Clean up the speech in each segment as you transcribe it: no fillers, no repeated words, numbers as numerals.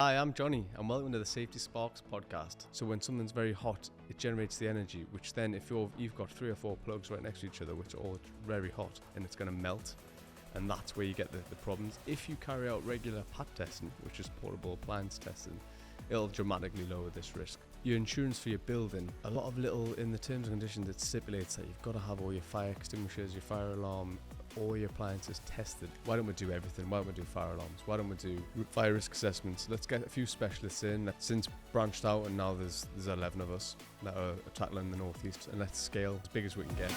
Hi, I'm Jonny, and welcome to the Safety Sparks podcast. So when something's very hot, it generates the energy, which then if you've got 3 or 4 plugs right next to each other, which are all very hot, and it's going to melt, and that's where you get the problems. If you carry out regular PAT testing, which is portable appliance testing, it'll dramatically lower this risk. Your insurance for your building, a lot of in the terms and conditions, it stipulates that you've got to have all your fire extinguishers, your fire alarm, all your appliances tested. Why don't we do everything? Why don't we do fire alarms? Why don't we do fire risk assessments? Let's get a few specialists in that since branched out, and now there's 11 of us that are tackling the northeast, and let's scale as big as we can get.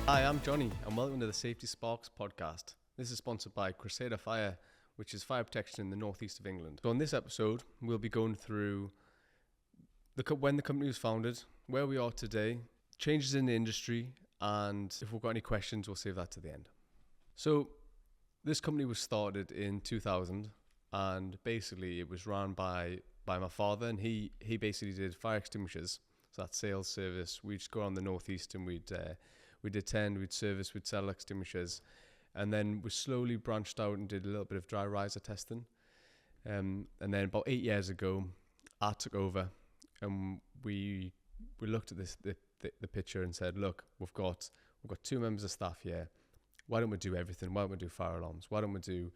Hi, I'm Jonny, and welcome to the Safety Sparks podcast. This is sponsored by Crusader Fire, which is fire protection in the northeast of England. So on this episode, we'll be going through when the company was founded, where we are today, changes in the industry, and if we've got any questions, we'll save that to the end. So this company was started in 2000, and basically it was run by my father, and he basically did fire extinguishers. So that's sales service. We'd just go around the northeast and we'd attend, we'd service, we'd sell extinguishers. And then we slowly branched out and did a little bit of dry riser testing. And then about 8 years ago, I took over, and we looked at the picture and said, look, we've got 2 members of staff here. Why don't we do everything? Why don't we do fire alarms? Why don't we do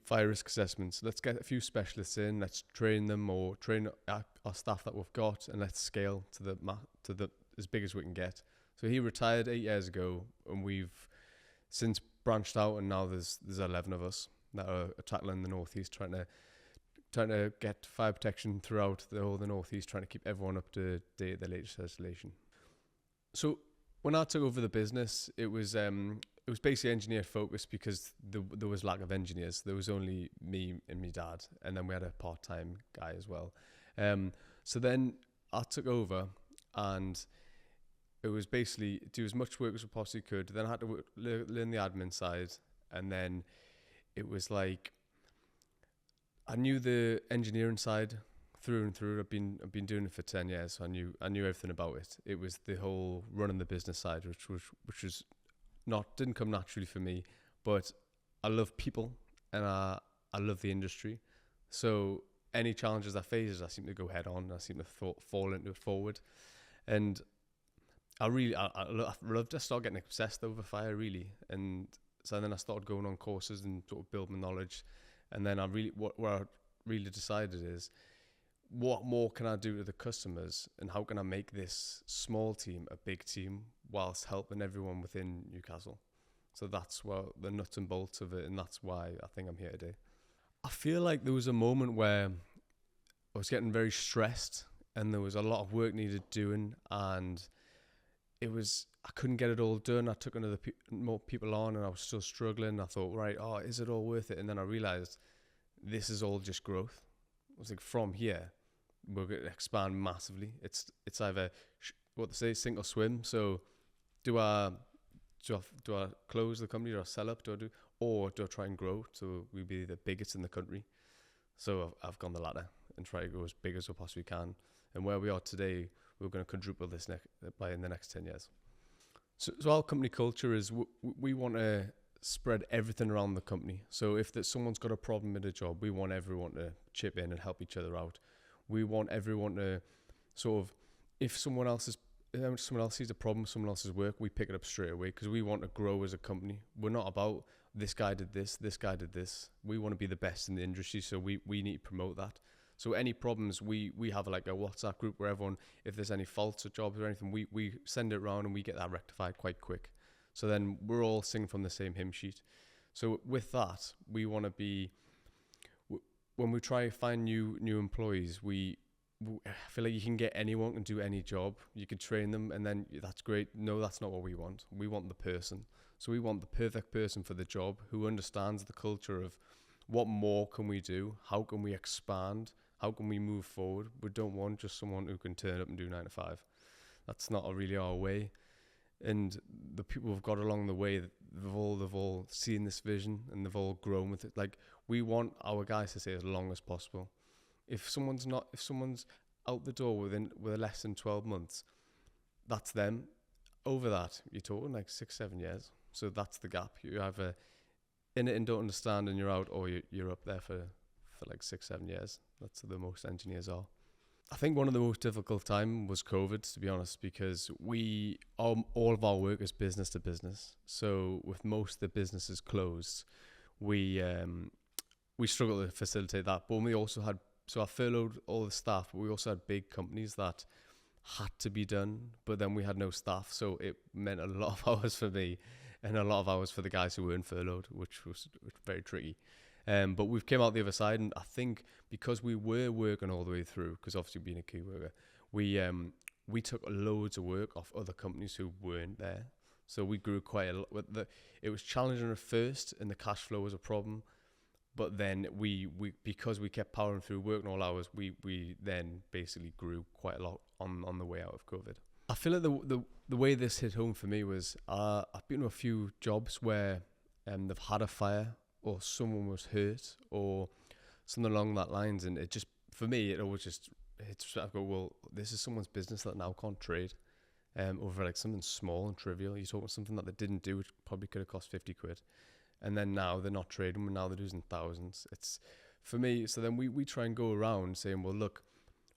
fire risk assessments? Let's get a few specialists in. Let's train them, or train our staff that we've got, and let's scale to the as big as we can get. So he retired 8 years ago, and we've since branched out, and now there's 11 of us that are tackling the northeast, trying to get fire protection throughout the whole of the northeast, trying to keep everyone up to date, the latest legislation. So when I took over the business, it was basically engineer focused because there was lack of engineers. There was only me and my dad, and then we had a part-time guy as well. So then I took over, and it was basically do as much work as we possibly could. Then I had to learn the admin side, and then it was like I knew the engineering side through and through. I've been doing it for 10 years, so I knew everything about it. It was the whole running the business side, which was didn't come naturally for me, but I love people and I love the industry. So any challenges I face, I seem to go head on. I seem to fall into it forward, and I loved to start getting obsessed over fire, really. And so then I started going on courses and sort of build my knowledge. And then what I really decided is, what more can I do to the customers, and how can I make this small team a big team whilst helping everyone within Newcastle? So that's the nuts and bolts of it, and that's why I think I'm here today. I feel like there was a moment where I was getting very stressed, and there was a lot of work needed doing, and I couldn't get it all done. I took more people on, and I was still struggling. I thought, right, is it all worth it? And then I realized this is all just growth. I was like, from here, we're going to expand massively. It's either what they say, sink or swim. So do I close the company? Do I sell up? Or do I try and grow so we be the biggest in the country? So I've gone the latter and try to go as big as we possibly can. And where we are today, we're going to quadruple this in the next 10 years. So our company culture is we want to spread everything around the company. So if someone's got a problem in a job, we want everyone to chip in and help each other out. We want everyone to sort of, if someone else sees a problem, someone else's work, we pick it up straight away, because we want to grow as a company. We're not about this guy did this guy did this. We want to be the best in the industry, so we need to promote that. So any problems, we have like a WhatsApp group where everyone, if there's any faults or jobs or anything, we send it around and we get that rectified quite quick. So then we're all singing from the same hymn sheet. So with that, we want to be, when we try to find new employees, I feel like you can get anyone can do any job. You can train them, and then that's great. No, that's not what we want. We want the person. So we want the perfect person for the job, who understands the culture of what more can we do? How can we expand? How can we move forward? We don't want just someone who can turn up and do 9 to 5. That's not really our way. And the people we've got along the way, they've all seen this vision, and they've all grown with it. Like, we want our guys to stay as long as possible. If someone's out the door with less than 12 months, that's them. Over that, you're talking like 6-7 years. So that's the gap. You either in it and don't understand, and you're out, or you're up there for like 6-7 years. That's the most engineers are. I think one of the most difficult time was COVID, to be honest, because all of our work is business to business. So with most of the businesses closed, we struggled to facilitate that. But we also had, so I furloughed all the staff, but we also had big companies that had to be done, but then we had no staff. So it meant a lot of hours for me and a lot of hours for the guys who weren't furloughed, which was very tricky. But we've came out the other side, and I think because we were working all the way through, because obviously being a key worker, we took loads of work off other companies who weren't there. So we grew quite a lot. It was challenging at first, and the cash flow was a problem. But then we because we kept powering through, working all hours, we then basically grew quite a lot on the way out of COVID. I feel like the way this hit home for me was I've been to a few jobs where they've had a fire, or someone was hurt, or something along that lines, and it just, for me, it always just hits. I go, well, this is someone's business that now can't trade over like something small and trivial. You're talking something that they didn't do, which probably could have cost 50 quid, and then now they're not trading, and now they're losing thousands. It's, for me, so then we try and go around saying, well, look,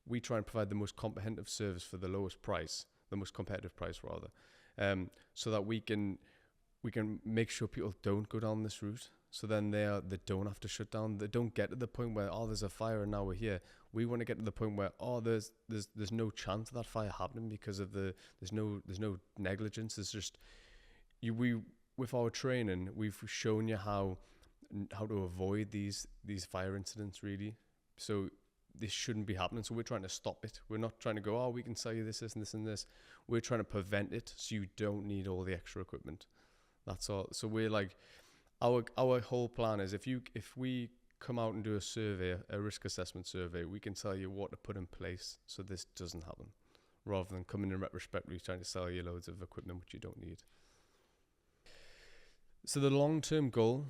we try and provide the most comprehensive service for the lowest price, the most competitive price rather, so that we can make sure people don't go down this route. So then they don't have to shut down. They don't get to the point where, oh, there's a fire and now we're here. We want to get to the point where, oh, there's no chance of that fire happening because of there's no negligence. It's just with our training, we've shown you how to avoid these fire incidents, really. So this shouldn't be happening. So we're trying to stop it. We're not trying to go, oh, we can sell you this, and this, and this. We're trying to prevent it so you don't need all the extra equipment. That's all. So we're like, our whole plan is if we come out and do a survey, a risk assessment survey, we can tell you what to put in place so this doesn't happen, rather than coming in retrospectively trying to sell you loads of equipment which you don't need. So the long-term goal,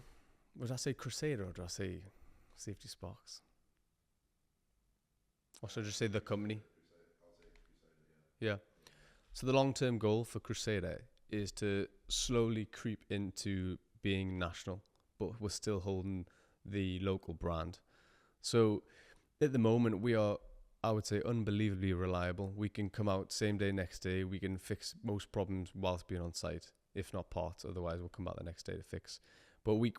would I say Crusader or did I say Safety Sparks? Or should I just say the company? Yeah. So the long-term goal for Crusader is to slowly creep into being national, but we're still holding the local brand. So at the moment we are, I would say, unbelievably reliable. We can come out same day, next day. We can fix most problems whilst being on site, if not parts. Otherwise we'll come back the next day to fix. But we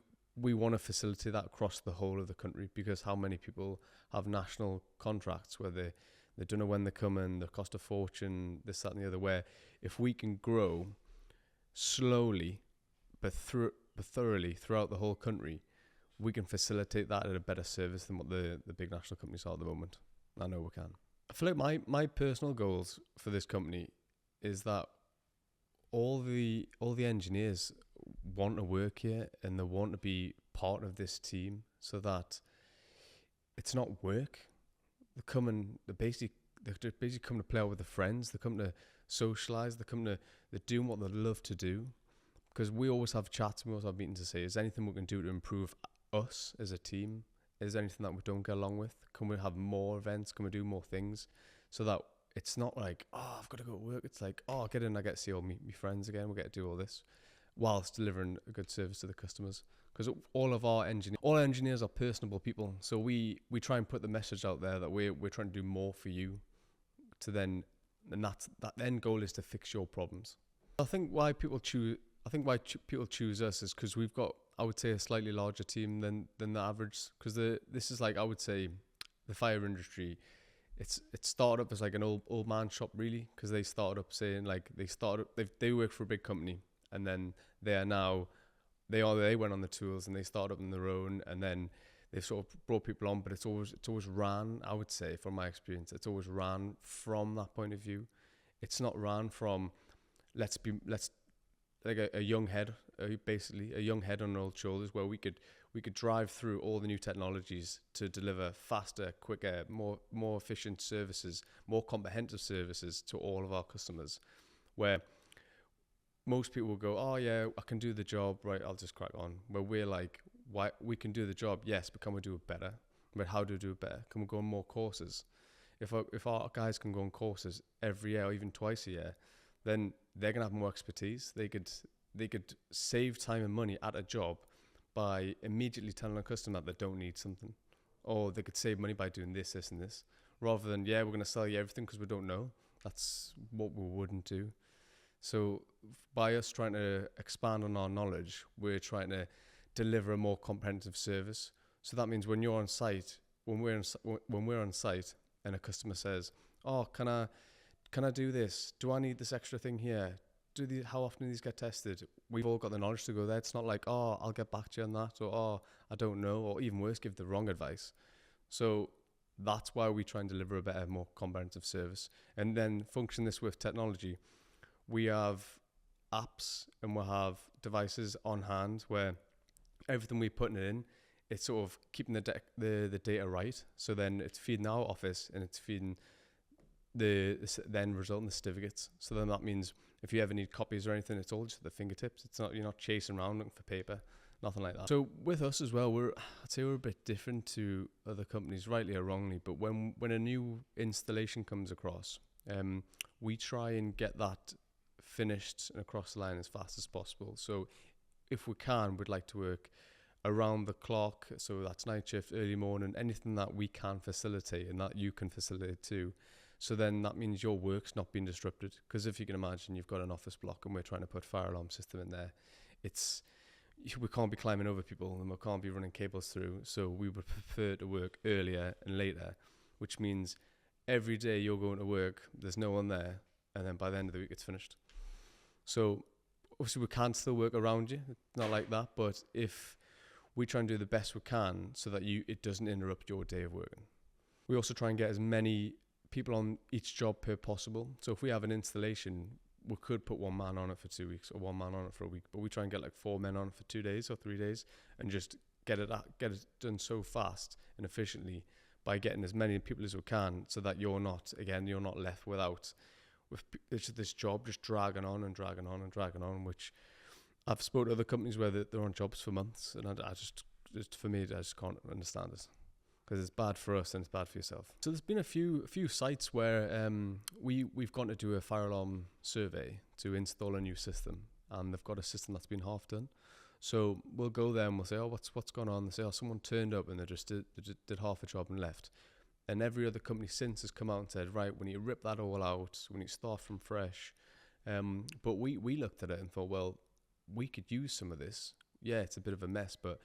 want to facilitate that across the whole of the country, because how many people have national contracts where they don't know when they're coming, they cost a fortune, this, that and the other, where if we can grow slowly but thoroughly throughout the whole country, we can facilitate that at a better service than what the big national companies are at the moment. I know we can. I feel like my personal goals for this company is that all the engineers want to work here and they want to be part of this team, so that it's not work. They're basically come to play out with their friends. They come to socialise. They're doing what they love to do. Because we always have chats, we always have meetings to say, is there anything we can do to improve us as a team? Is there anything that we don't get along with? Can we have more events? Can we do more things? So that it's not like, oh, I've got to go to work. It's like, oh, I'll get in, I get to see all my friends again. We get to do all this whilst delivering a good service to the customers. Because all engineers are personable people. So we try and put the message out there that we're trying to do more for you, and that end goal is to fix your problems. I think why people choose us is because we've got, I would say, a slightly larger team than the average. Because this is like, I would say, the fire industry, it started up as like an old man shop, really. Because they started up saying like they work for a big company, and then they went on the tools and they started up on their own, and then they've sort of brought people on. But it's always ran, I would say, from my experience, it's always ran from that point of view. It's not ran from let's like a young head, basically a young head on old shoulders, where we could drive through all the new technologies to deliver faster, quicker, more efficient services, more comprehensive services to all of our customers. Where most people will go, oh yeah, I can do the job, right, I'll just crack on. Where we're like, why, we can do the job, yes, but can we do it better? But how do we do it better? Can we go on more courses? If our guys can go on courses every year or even twice a year, then they're gonna have more expertise. They could save time and money at a job by immediately telling a customer that they don't need something, or they could save money by doing this, this, and this, rather than, yeah, we're going to sell you everything because we don't know. That's what we wouldn't do. So by us trying to expand on our knowledge, we're trying to deliver a more comprehensive service. So that means when you're on site, when we're on site, and a customer says, "Oh, can I do this? Do I need this extra thing here? How often do these get tested?" We've all got the knowledge to go there. It's not like, "Oh, I'll get back to you on that," or "Oh, I don't know," or even worse, give the wrong advice. So that's why we try and deliver a better, more comprehensive service, and then function this with technology. We have apps and we have devices on hand where everything we're putting it in, it's sort of keeping the data right. So then it's feeding our office and it's feeding the then result in the certificates. So then that means if you ever need copies or anything, it's all just at the fingertips. It's not, you're not chasing around looking for paper, nothing like that. So with us as well, I'd say we're a bit different to other companies, rightly or wrongly. But when a new installation comes across, we try and get that finished and across the line as fast as possible. So if we can, we'd like to work around the clock. So that's night shift, early morning, anything that we can facilitate and that you can facilitate too. So then that means your work's not being disrupted. Because if you can imagine, you've got an office block and we're trying to put fire alarm system in there. We can't be climbing over people and we can't be running cables through. So we would prefer to work earlier and later, which means every day you're going to work, there's no one there. And then by the end of the week, it's finished. So obviously we can still work around you. It's not like that. But if we try and do the best we can so that it doesn't interrupt your day of working. We also try and get as many people on each job per possible. So if we have an installation, we could put one man on it for 2 weeks or one man on it for a week, but we try and get like 4 men on it for 2 days or 3 days and just get it done so fast and efficiently by getting as many people as we can, so that you're not left with this job just dragging on and dragging on and dragging on, which I've spoken to other companies where they're on jobs for months, and I just for me, I just can't understand it, because it's bad for us and it's bad for yourself. So there's been a few sites where we've gone to do a fire alarm survey to install a new system, and they've got a system that's been half done. So we'll go there and we'll say, "Oh, what's going on?" They say, "Oh, someone turned up and they just did half a job and left." And every other company since has come out and said, "Right, we need to rip that all out. We need to start from fresh." But we looked at it and thought, well, we could use some of this. Yeah, it's a bit of a mess, but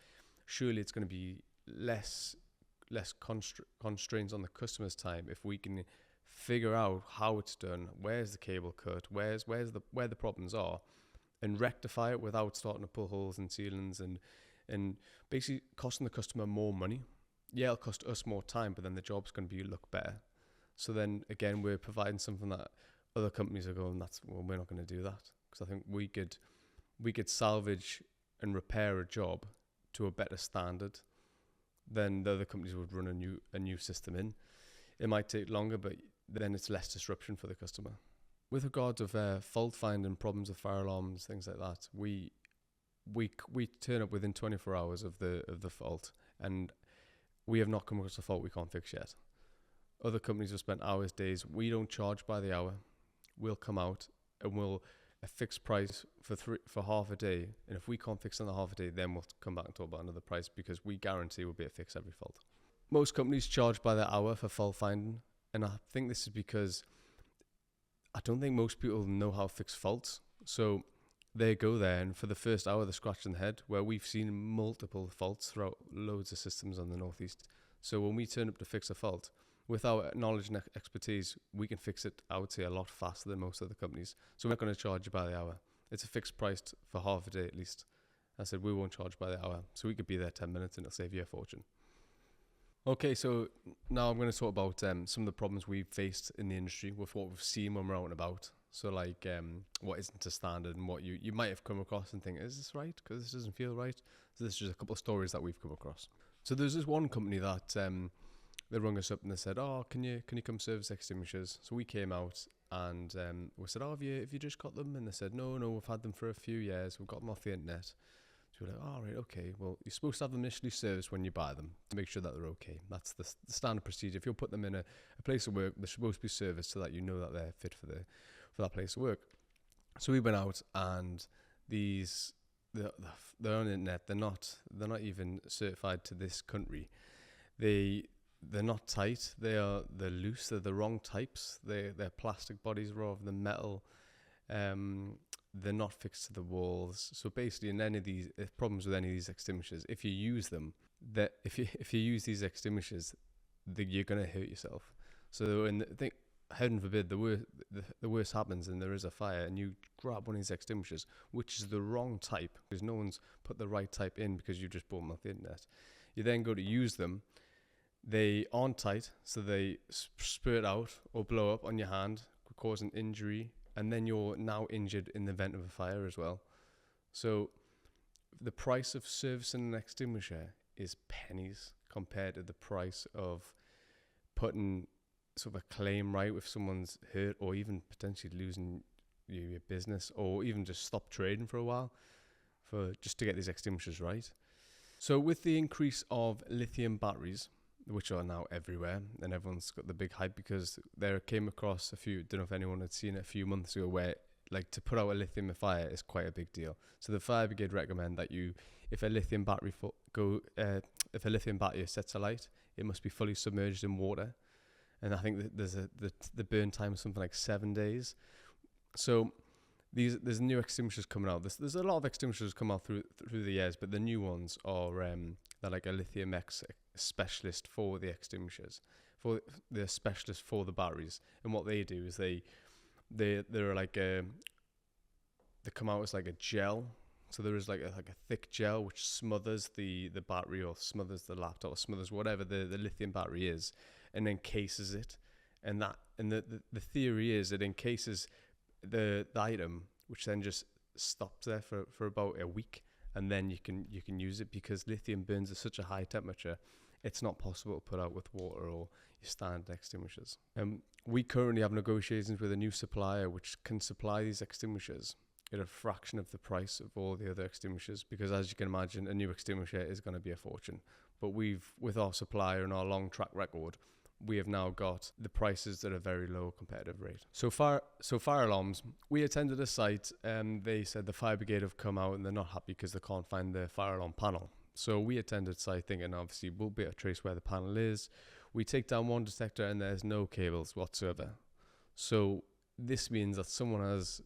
surely it's going to be less constraints on the customer's time if we can figure out how it's done, where's the cable cut, where the problems are, and rectify it without starting to pull holes in ceilings and basically costing the customer more money. Yeah, it'll cost us more time, but then the job's going to look better. So then again, we're providing something that other companies are going, we're not going to do that, because I think we could salvage and repair a job to a better standard than the other companies would run a new system in. It might take longer, but then it's less disruption for the customer. With regards of fault finding, problems with fire alarms, things like that, we turn up within 24 hours of the fault, and we have not come across a fault we can't fix yet. Other companies have spent hours, days. We don't charge by the hour. We'll come out and we'll a fixed price for half a day, and if we can't fix it in the half a day, then we'll come back and talk about another price, because we guarantee we'll be able to fix every fault. Most companies charge by the hour for fault finding, and I think this is because I don't think most people know how to fix faults. So they go there, and for the first hour they're scratching their head, where we've seen multiple faults throughout loads of systems on the Northeast. So when we turn up to fix a fault, with our knowledge and expertise, we can fix it, I would say, a lot faster than most other companies. So we're not going to charge you by the hour. It's a fixed price for half a day at least. I said we won't charge by the hour. So we could be there 10 minutes and it'll save you a fortune. Okay, so now I'm going to talk about some of the problems we've faced in the industry with what we've seen when we're out and about. So like what isn't a standard, and what you might have come across and think, is this right? Because this doesn't feel right. So this is just a couple of stories that we've come across. So there's this one company that they rung us up and they said, "Oh, can you come service extinguishers?" So we came out and we said, "Oh, have you just got them?" And they said, No, we've had them for a few years. We've got them off the internet." So we're like, "Oh, right, okay. Well, you're supposed to have them initially serviced when you buy them to make sure that they're okay. That's the standard procedure. If you're putting them in a place of work, they're supposed to be serviced so that you know that they're fit for that place of work." So we went out, and this they're on the internet. They're not even certified to this country. They're not tight. They're loose. They're the wrong types. They're plastic bodies rather than metal. They're not fixed to the walls. So basically, in any of these problems with any of these extinguishers, if you use them, that if you use these extinguishers, you're gonna hurt yourself. So heaven forbid, the worst happens and there is a fire, and you grab one of these extinguishers, which is the wrong type because no one's put the right type in because you just bought them off the internet. You then go to use them. They aren't tight, so they spurt out or blow up on your hand, causing injury, and then you're now injured in the event of a fire as well. So the price of servicing an extinguisher is pennies compared to the price of putting sort of a claim right if someone's hurt, or even potentially losing your business, or even just stop trading for a while just to get these extinguishers right. So with the increase of lithium batteries, which are now everywhere, and everyone's got the big hype because there came across don't know if anyone had seen it a few months ago, where like to put out a lithium fire is quite a big deal. So the fire brigade recommend that if a lithium battery sets alight, it must be fully submerged in water, and I think that the burn time is something like 7 days. So there's new extinguishers coming out. There's a lot of extinguishers come out through the years, but the new ones are they're like a lithium X specialist for the extinguishers, for the specialist for the batteries. And what they do is they're like they come out as like a gel. So there is like a thick gel which smothers the battery, or smothers the laptop, or smothers whatever the lithium battery is, and encases it. And the theory is it encases the item, which then just stops there for about a week, and then you can use it, because lithium burns at such a high temperature, it's not possible to put out with water or your standard extinguishers. We currently have negotiations with a new supplier which can supply these extinguishers at a fraction of the price of all the other extinguishers, because as you can imagine, a new extinguisher is going to be a fortune. But with our supplier and our long track record, we have now got the prices at a very low competitive rate. So fire alarms, we attended a site and they said the fire brigade have come out and they're not happy because they can't find the fire alarm panel. So we attended site thinking obviously we'll be able to trace where the panel is. We take down one detector and there's no cables whatsoever. So this means that someone has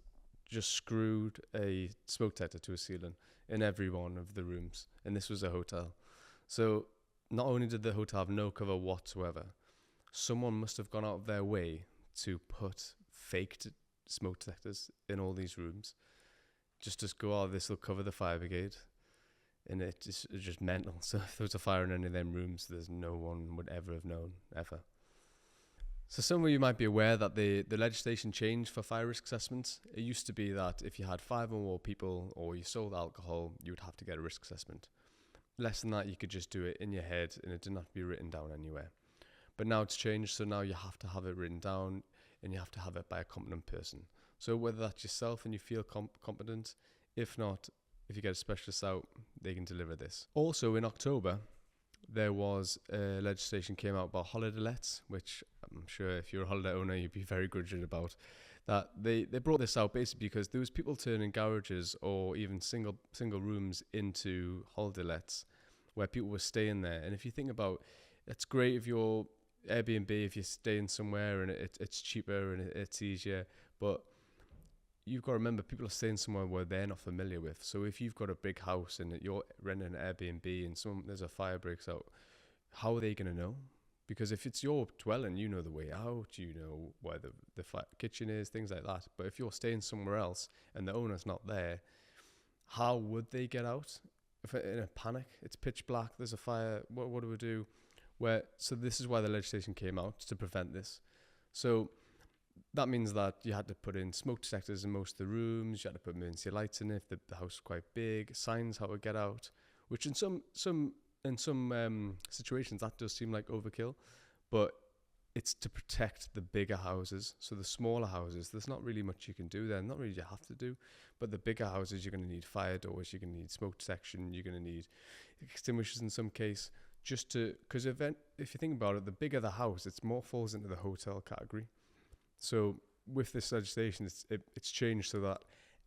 just screwed a smoke detector to a ceiling in every one of the rooms, and this was a hotel. So not only did the hotel have no cover whatsoever, someone must have gone out of their way to put faked smoke detectors in all these rooms, just to go, oh, this will cover the fire brigade, and it's just mental. So if there was a fire in any of them rooms, there's no one would ever have known, ever. So some of you might be aware that the legislation changed for fire risk assessments. It used to be that if you had 5 or more people or you sold alcohol, you would have to get a risk assessment. Less than that, you could just do it in your head and it didn't have to be written down anywhere. But now it's changed, so now you have to have it written down and you have to have it by a competent person. So whether that's yourself and you feel competent, if not, if you get a specialist out, they can deliver this. Also in October, there was legislation came out about holiday lets, which I'm sure if you're a holiday owner, you'd be very grudging about. That they brought this out basically because there was people turning garages or even single rooms into holiday lets where people were staying there. And if you think about, it's great if you're Airbnb, if you're staying somewhere and it's cheaper and it's easier, but you've got to remember people are staying somewhere where they're not familiar with. So if you've got a big house and you're renting an Airbnb and there's a fire breaks out, how are they going to know? Because if it's your dwelling, you know the way out, you know where the kitchen is, things like that. But if you're staying somewhere else and the owner's not there, how would they get out? If in a panic, it's pitch black, there's a fire, what do we do? So this is why the legislation came out, to prevent this. So that means that you had to put in smoke detectors in most of the rooms, you had to put emergency lights in if the house was quite big, signs how to get out, which in some situations that does seem like overkill, but it's to protect the bigger houses. So the smaller houses, there's not really much you can do there, not really you have to do, but the bigger houses, you're going to need fire doors, you're going to need smoke detection, you're going to need extinguishers in some case, because if you think about it, the bigger the house, it's more falls into the hotel category. So with this legislation, it's changed so that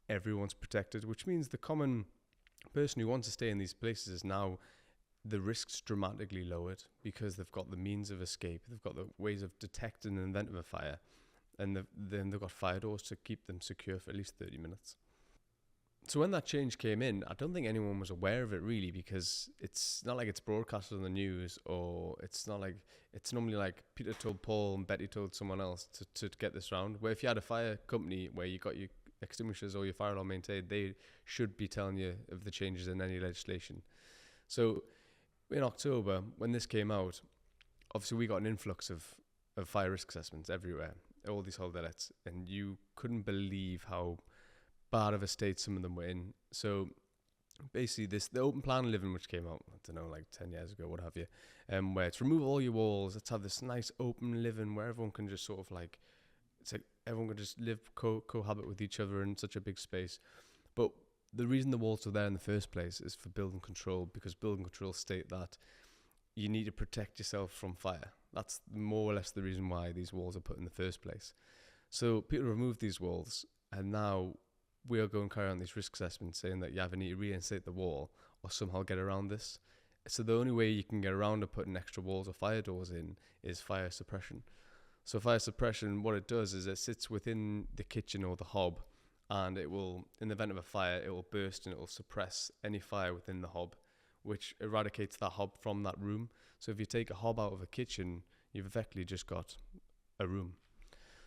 everyone's protected, which means the common person who wants to stay in these places is now the risk's dramatically lowered because they've got the means of escape, they've got the ways of detecting and inventing a fire, and then they've got fire doors to keep them secure for at least 30 minutes. So when that change came in, I don't think anyone was aware of it really, because it's not like it's broadcasted on the news, or it's not like, it's normally like Peter told Paul and Betty told someone else to get this round. Where if you had a fire company where you got your extinguishers or your fire alarm maintained, they should be telling you of the changes in any legislation. So in October, when this came out, obviously we got an influx of fire risk assessments everywhere, all these holiday lets, and you couldn't believe how bad of a state some of them were in. So basically the open plan living, which came out, I don't know, like 10 years ago, what have you, where it's remove all your walls, let's have this nice open living where everyone can just sort of like, it's like everyone can just live, cohabit with each other in such a big space. But the reason the walls are there in the first place is for building control, because building control state that you need to protect yourself from fire. That's more or less the reason why these walls are put in the first place. So people removed these walls, and now we are going to carry on these risk assessments saying that you either need to reinstate the wall or somehow get around this. So the only way you can get around to putting extra walls or fire doors in is fire suppression. So fire suppression, what it does is it sits within the kitchen or the hob, and it will, in the event of a fire, it will burst and it will suppress any fire within the hob, which eradicates that hob from that room. So if you take a hob out of a kitchen, you've effectively just got a room.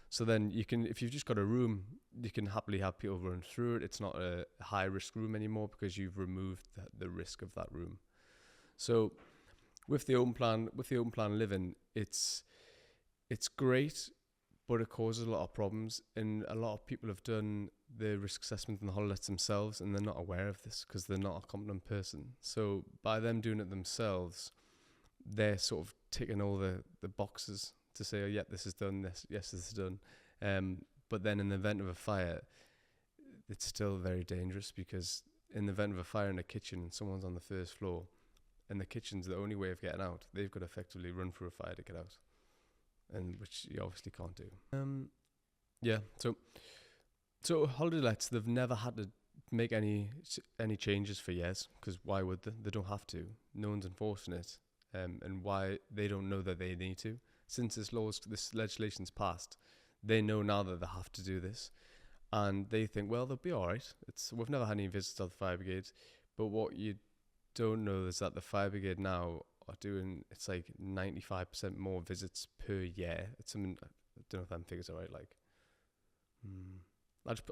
So then you can, if you've just got a room, you can happily have people run through it. It's not a high risk room anymore because you've removed the risk of that room. So with the open plan living, it's great, but it causes a lot of problems, and a lot of people have done the risk assessment and the holidays themselves, and they're not aware of this because they're not a competent person. So by them doing it themselves, they're sort of ticking all the boxes to say, oh yeah, this is done, this is done. But then in the event of a fire, it's still very dangerous, because in the event of a fire in a kitchen and someone's on the first floor, and the kitchen's the only way of getting out, they've got to effectively run through a fire to get out, and which you obviously can't do. Yeah, so holiday lets, they've never had to make any changes for years, because why would they? They don't have to. No one's enforcing it, and why they don't know that they need to. Since this legislation's passed, they know now that they have to do this, and they think, well, they'll be all right. We've never had any visits of the fire brigade, but what you don't know is that the fire brigade now are doing, it's like 95% more visits per year. It's something, I don't know if them figures are right. Like,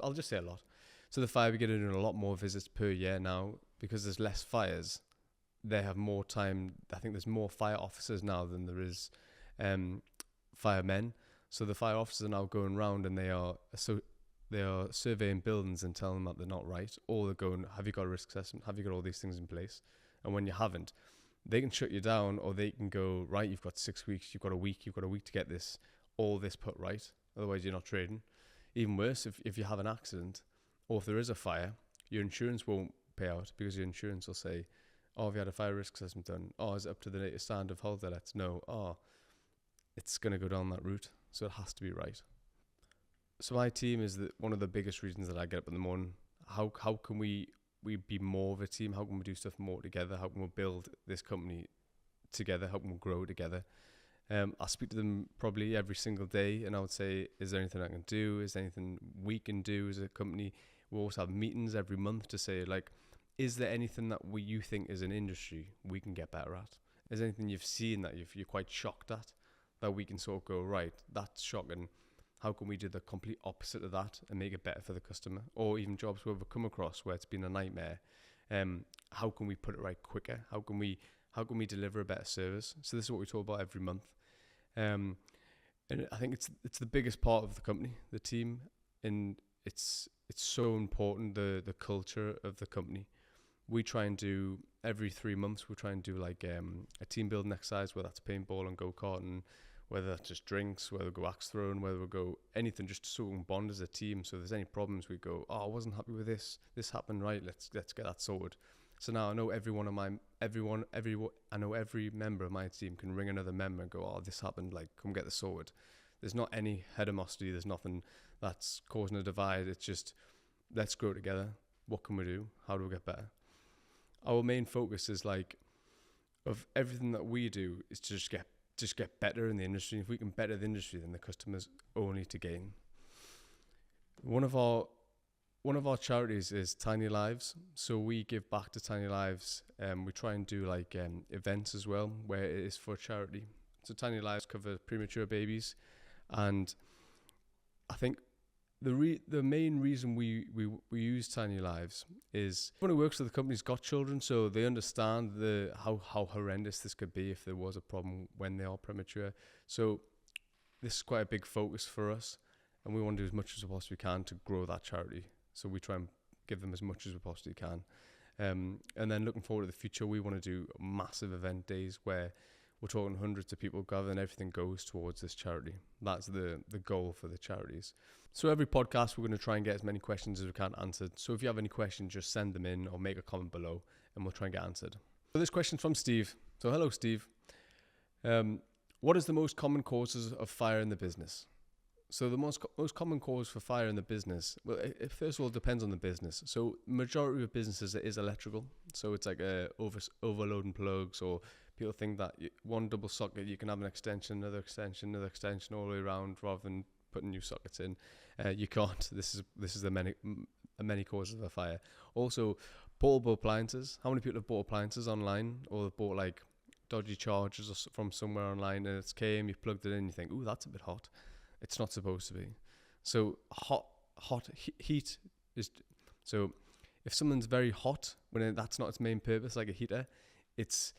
I'll just say a lot. So the fire brigade are doing a lot more visits per year now because there's less fires. They have more time. I think there's more fire officers now than there is firemen. So the fire officers are now going around and they are surveying buildings and telling them that they're not right, or they're going, have you got a risk assessment? Have you got all these things in place? And when you haven't, they can shut you down, or they can go, right, you've got 6 weeks, you've got a week to get all this put right. Otherwise you're not trading. Even worse, if you have an accident, or if there is a fire, your insurance won't pay out, because your insurance will say, oh, have you had a fire risk assessment done? Oh, is it up to the latest standard of holiday lets? No. Oh, it's going to go down that route, so it has to be right. So my team is one of the biggest reasons that I get up in the morning. How can we be more of a team? How can we do stuff more together? How can we build this company together? How can we grow together? I speak to them probably every single day, and I would say, is there anything I can do? Is there anything we can do as a company? We also have meetings every month to say, like, is there anything that you think as an industry we can get better at? Is there anything you've seen that you're quite shocked at, that we can sort of go, right, that's shocking. How can we do the complete opposite of that and make it better for the customer? Or even jobs where we've come across where it's been a nightmare. How can we put it right quicker? How can we deliver a better service? So this is what we talk about every month. And I think it's the biggest part of the company, the team, and it's so important, the culture of the company. We try and do every 3 months. We try and do like a team building exercise, whether that's paintball and go-karting, whether that's just drinks, whether we go axe throwing, whether we go anything, just so we can bond as a team. So if there's any problems, we go, oh, I wasn't happy with this. This happened, right? Let's get that sorted. So now I know every member of my team can ring another member and go, oh, this happened, like, come get this sorted. There's not any animosity. There's nothing that's causing a divide. It's just, let's grow together. What can we do? How do we get better? our main focus is like of everything that we do is to just get better in the industry. If we can better the industry, then the customer's only to gain. One of our charities is Tiny Lives, so we give back to Tiny Lives. We try and do like events as well, where it is for charity. So Tiny Lives covers premature babies, and I think the main reason we use Tiny Lives is everyone who works for the company's got children, so they understand how horrendous this could be if there was a problem when they are premature. So this is quite a big focus for us, and we want to do as much as we possibly can to grow that charity. So we try and give them as much as we possibly can. And then looking forward to the future, we want to do massive event days where we're talking hundreds of people gather and everything goes towards this charity. That's the goal for the charities. So every podcast, we're going to try and get as many questions as we can answered. So if you have any questions, just send them in or make a comment below and we'll try and get answered. So this question's from Steve. So hello, Steve. What is the most common causes of fire in the business? So the most common cause for fire in the business, well, it first of all depends on the business. So majority of businesses, it is electrical. So it's like overloading plugs, or people think that one double socket, you can have an extension, another extension all the way around rather than putting new sockets in. You can't. This is the many causes of a fire. Also, portable appliances. How many people have bought appliances online, or have bought like dodgy chargers from somewhere online, and it's came, you plugged it in, you think, ooh, that's a bit hot. It's not supposed to be. So heat is. So if something's very hot, when that's not its main purpose, like a heater, it's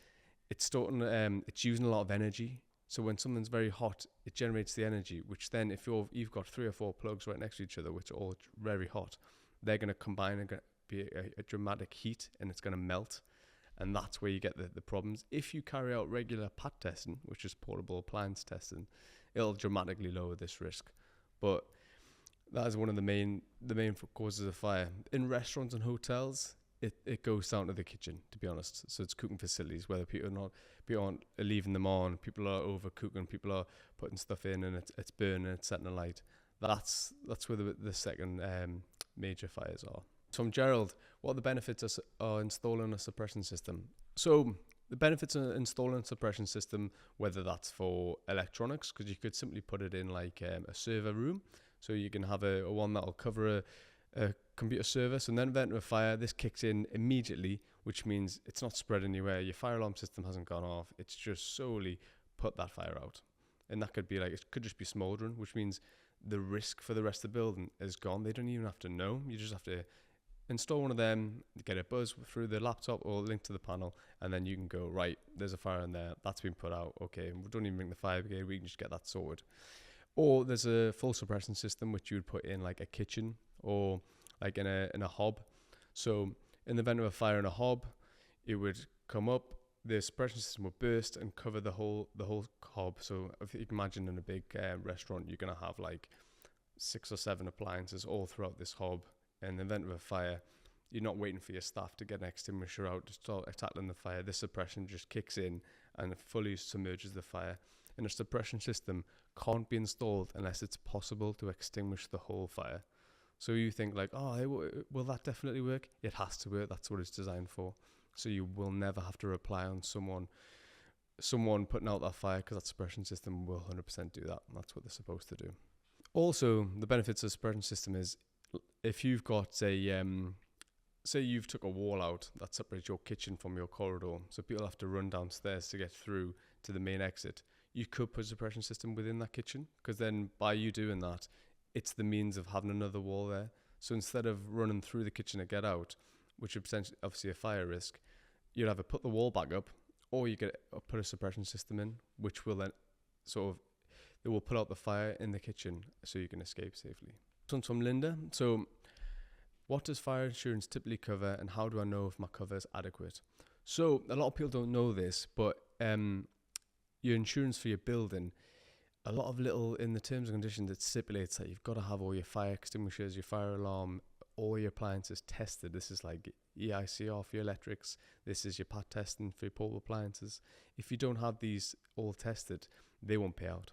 starting. It's using a lot of energy. So when something's very hot, it generates the energy, which then if you've got 3 or 4 plugs right next to each other, which are all very hot, they're going to combine and be a dramatic heat, and it's going to melt. And that's where you get the problems. If you carry out regular PAT testing, which is portable appliance testing, it'll dramatically lower this risk. But that is one of the main causes of fire. In restaurants and hotels, it goes down to the kitchen, to be honest. So it's cooking facilities, whether people aren't leaving them on, people are overcooking, people are putting stuff in and it's burning, it's setting alight. That's where the second major fires are. From Gerald, what are the benefits of installing a suppression system? So the benefits of installing a suppression system, whether that's for electronics, because you could simply put it in like a server room. So you can have a one that'll cover a computer server. So in the event of a fire, this kicks in immediately, which means it's not spread anywhere. Your fire alarm system hasn't gone off. It's just solely put that fire out. And that could be like, it could just be smoldering, which means the risk for the rest of the building is gone. They don't even have to know. You just have to install one of them, get a buzz through the laptop or link to the panel, and then you can go, right, there's a fire in there, that's been put out, okay, we don't even bring the fire brigade, we can just get that sorted. Or there's a full suppression system which you would put in like a kitchen or like in a hob. So in the event of a fire in a hob, it would come up, the suppression system would burst and cover the whole hob. So if you can imagine in a big restaurant, you're going to have like 6 or 7 appliances all throughout this hob. In the event of a fire, you're not waiting for your staff to get an extinguisher out to start tackling the fire. This suppression just kicks in and fully submerges the fire. And a suppression system can't be installed unless it's possible to extinguish the whole fire. So you think like, oh, will that definitely work? It has to work. That's what it's designed for. So you will never have to rely on someone putting out that fire, because that suppression system will 100% do that. That's what they're supposed to do. Also, the benefits of the suppression system is, if you've got say you've took a wall out that separates your kitchen from your corridor, so people have to run downstairs to get through to the main exit, you could put a suppression system within that kitchen, because then by you doing that, it's the means of having another wall there. So instead of running through the kitchen to get out, which would potentially obviously a fire risk, you'd either put the wall back up, or you could put a suppression system in, which will then it will put out the fire in the kitchen so you can escape safely. This one's from Linda. So, what does fire insurance typically cover, and how do I know if my cover is adequate? So, a lot of people don't know this, but your insurance for your building, a lot of little in the terms and conditions, it stipulates that you've got to have all your fire extinguishers, your fire alarm, all your appliances tested. This is like EICR for your electrics. This is your PAT testing for your portable appliances. If you don't have these all tested, they won't pay out.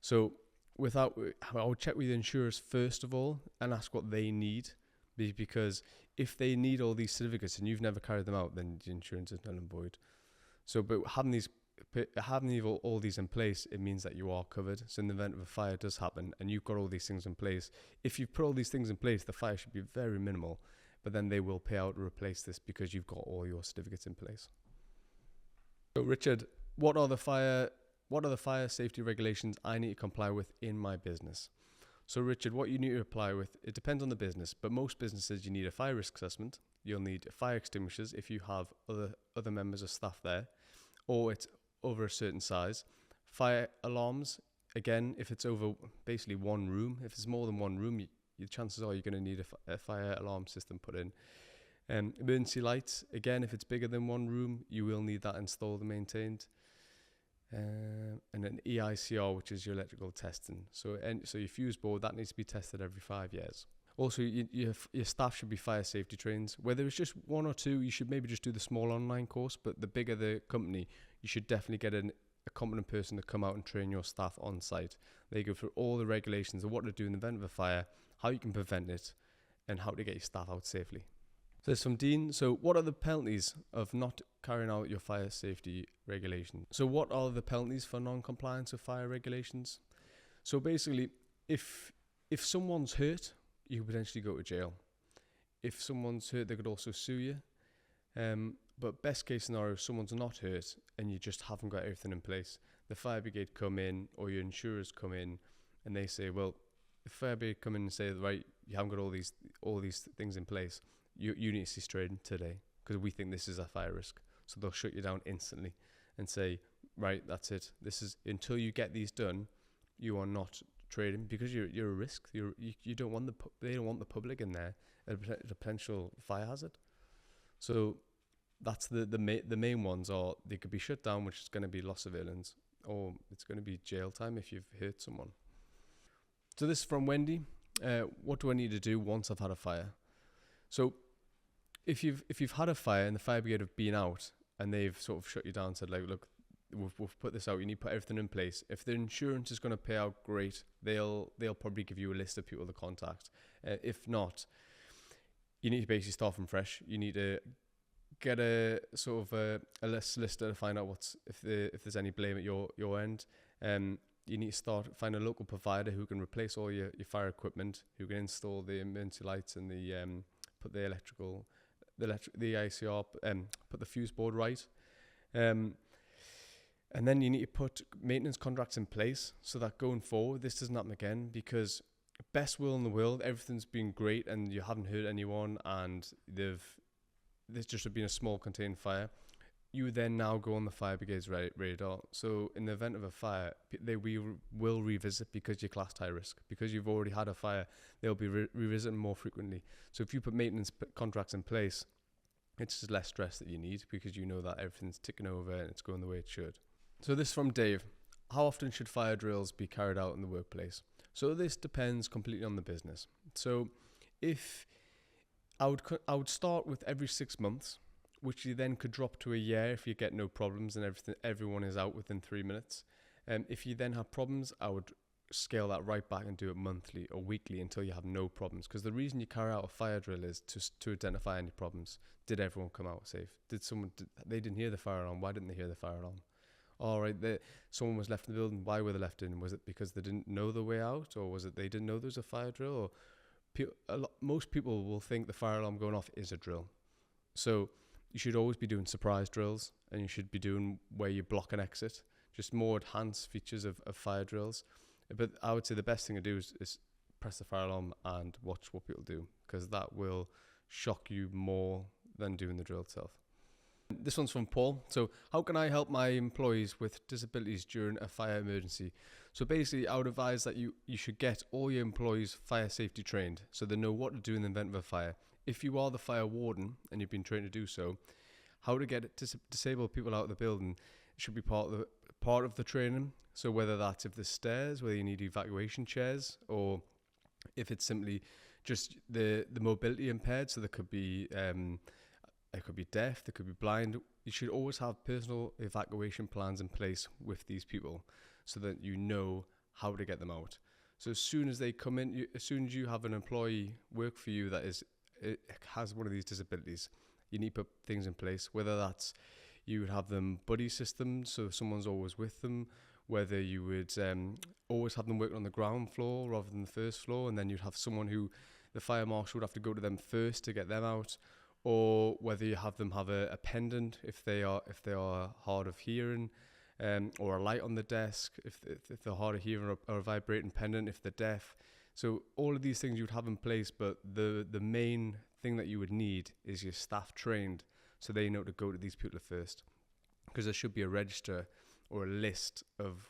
So I would check with the insurers first of all and ask what they need because if they need all these certificates and you've never carried them out, then the insurance is null and void. So, but having all these in place, it means that you are covered. So in the event of a fire does happen and you've got all these things in place, if you put all these things in place, the fire should be very minimal, but then they will pay out to replace this because you've got all your certificates in place. So Richard, what are the fire safety regulations I need to comply with in my business? So Richard, what you need to apply with, it depends on the business, but most businesses you need a fire risk assessment, you'll need fire extinguishers if you have other members of staff there, or it's over a certain size. Fire alarms, again, if it's over basically one room, if it's more than one room, your chances are you're going to need a fire alarm system put in. Emergency lights, again, if it's bigger than one room, you will need that installed and maintained. And an EICR, which is your electrical testing. So your fuse board, that needs to be tested every 5 years. Also, your staff should be fire safety trained. Whether it's just one or two, you should maybe just do the small online course, but the bigger the company, you should definitely get a competent person to come out and train your staff on site. They go through all the regulations of what to do in the event of a fire, how you can prevent it, and how to get your staff out safely. So there's from Dean. So what are the penalties of not carrying out your fire safety regulations? So what are the penalties for non-compliance with fire regulations? So basically, if someone's hurt, you could potentially go to jail. If someone's hurt, they could also sue you. But best case scenario, if someone's not hurt and you just haven't got everything in place, the fire brigade come in or your insurers come in and they say, well, the fire brigade come in and say, right, you haven't got all these things in place. You need to cease trading today because we think this is a fire risk. So they'll shut you down instantly and say, right, that's it. This is until you get these done, you are not trading because you're a risk. You don't want they don't want the public in there, a potential fire hazard. So that's the main ones are they could be shut down, which is going to be loss of earnings, or it's going to be jail time if you've hurt someone. So this is from Wendy. What do I need to do once I've had a fire? So if you've had a fire and the fire brigade have been out and they've sort of shut you down and said, like, look, we've put this out, you need to put everything in place. If the insurance is going to pay out, great. They'll probably give you a list of people to contact. If not, you need to basically start from fresh. You need to get a sort of a solicitor to find out if there's any blame at your end. You need to find a local provider who can replace all your fire equipment, who can install the emergency lights and put the ICR, put the fuse board right. And then you need to put maintenance contracts in place so that going forward, this doesn't happen again, because best will in the world, everything's been great and you haven't hurt anyone and there's just been a small contained fire. You then now go on the fire brigade's radar. So in the event of a fire, they will revisit because you're classed high risk. Because you've already had a fire, they'll be revisiting more frequently. So if you put maintenance contracts in place, it's just less stress that you need because you know that everything's ticking over and it's going the way it should. So this is from Dave. How often should fire drills be carried out in the workplace? So this depends completely on the business. So if I would start with every 6 months, which you then could drop to a year if you get no problems and everyone is out within 3 minutes. If you then have problems, I would scale that right back and do it monthly or weekly until you have no problems. Because the reason you carry out a fire drill is to identify any problems. Did everyone come out safe? They didn't hear the fire alarm? Why didn't they hear the fire alarm? All right, someone was left in the building. Why were they left in? Was it because they didn't know the way out, or was it they didn't know there was a fire drill? Or most people will think the fire alarm going off is a drill. So you should always be doing surprise drills, and you should be doing where you block an exit, just more enhanced features of fire drills. But I would say the best thing to do is press the fire alarm and watch what people do, because that will shock you more than doing the drill itself. This one's from Paul. So how can I help my employees with disabilities during a fire emergency? So basically, I would advise that you should get all your employees fire safety trained so they know what to do in the event of a fire. If you are the fire warden and you've been trained to do so, how to get disabled people out of the building should be part of the training. So whether that's if there's stairs, whether you need evacuation chairs, or if it's simply just the mobility impaired, so there could be deaf, they could be blind. You should always have personal evacuation plans in place with these people so that you know how to get them out. So as soon as they come in, as soon as you have an employee work for you that is has one of these disabilities, you need to put things in place, whether that's you would have them buddy systems, so someone's always with them, whether you would always have them working on the ground floor rather than the first floor, and then you'd have someone who the fire marshal would have to go to them first to get them out, or whether you have them have a pendant if they are hard of hearing, or a light on the desk if they're hard of hearing, or a vibrating pendant if they're deaf. So all of these things you would have in place, but the main thing that you would need is your staff trained so they know to go to these people first, because there should be a register or a list of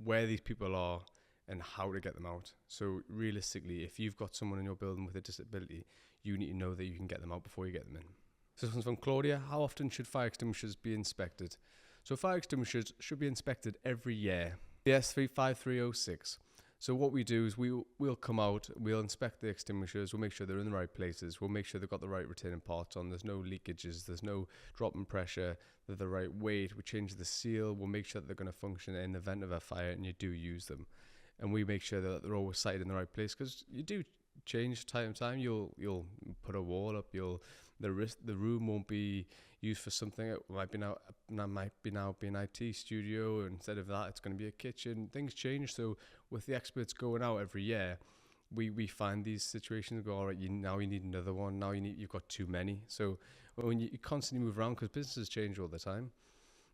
where these people are and how to get them out. So realistically, if you've got someone in your building with a disability, you need to know that you can get them out before you get them in. So this one's from Claudia. How often should fire extinguishers be inspected? So fire extinguishers should be inspected every year. BS 35306. So what we do is we'll come out, we'll inspect the extinguishers, we'll make sure they're in the right places, we'll make sure they've got the right retaining parts on, there's no leakages, there's no drop in pressure, they're the right weight, we change the seal, we'll make sure that they're going to function in the event of a fire and you do use them. And we make sure that they're always sited in the right place, because you do change time to time. You'll put a wall up, the room won't be used for something. It might now be an IT studio, instead of that it's going to be a kitchen. Things change, so with the experts going out every year, we find these situations and go, all right, you need another one, you've got too many. So when you constantly move around, because businesses change all the time.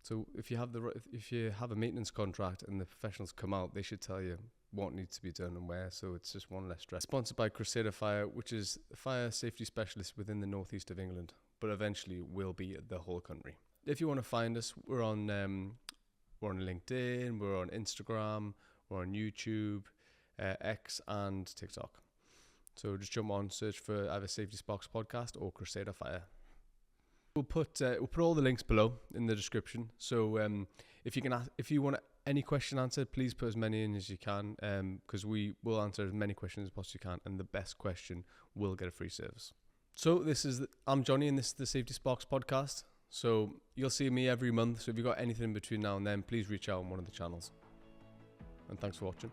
So if you have a maintenance contract and the professionals come out, they should tell you what needs to be done and where, so it's just one less stress. Sponsored by Crusader Fire, which is a fire safety specialist within the northeast of England, but eventually will be the whole country. If you want to find us, we're on LinkedIn, we're on Instagram, we're on YouTube, X, and TikTok. So just jump on, search for either Safety Sparks Podcast or Crusader Fire. We'll put all the links below in the description. So if you want any question answered, please put as many in as you can, because we will answer as many questions as possibly can, and the best question will get a free service. So I'm Jonny, and this is the Safety Sparks podcast. So you'll see me every month. So if you've got anything in between now and then, please reach out on one of the channels. And thanks for watching.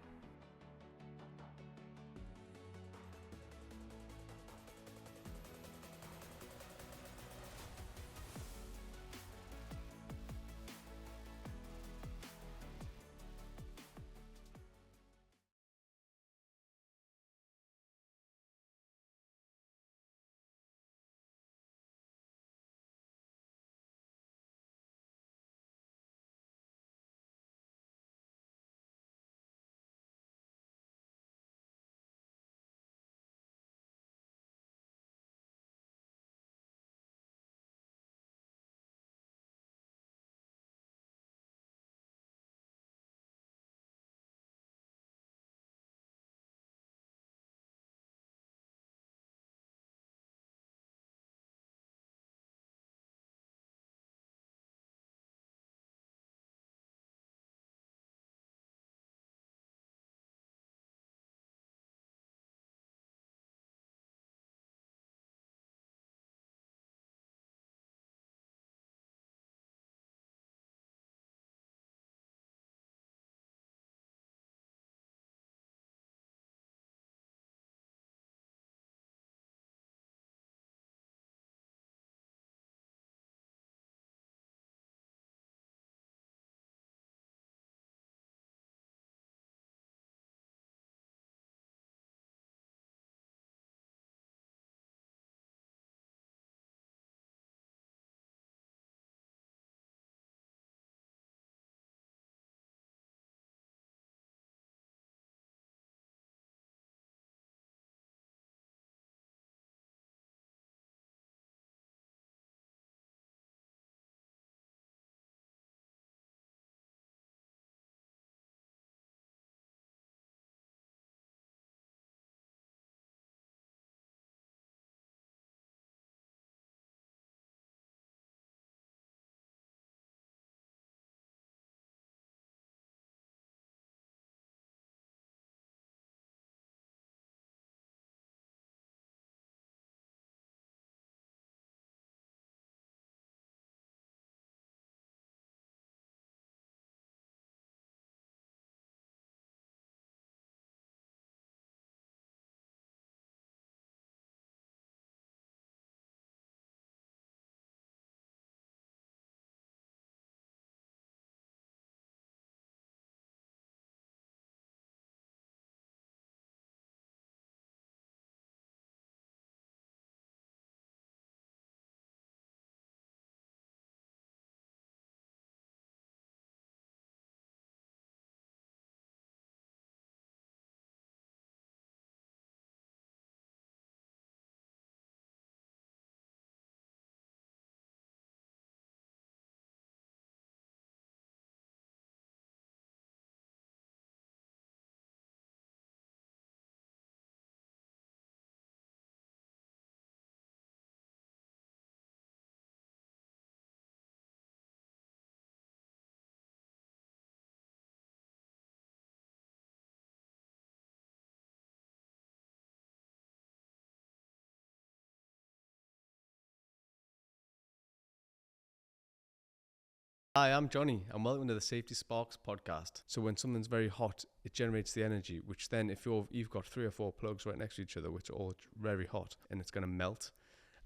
Hi, I'm Jonny, and welcome to the Safety Sparks podcast. So when something's very hot, it generates the energy, which then if you've got 3 or 4 plugs right next to each other, which are all very hot, and it's going to melt,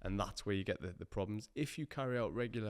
and that's where you get the problems. If you carry out regular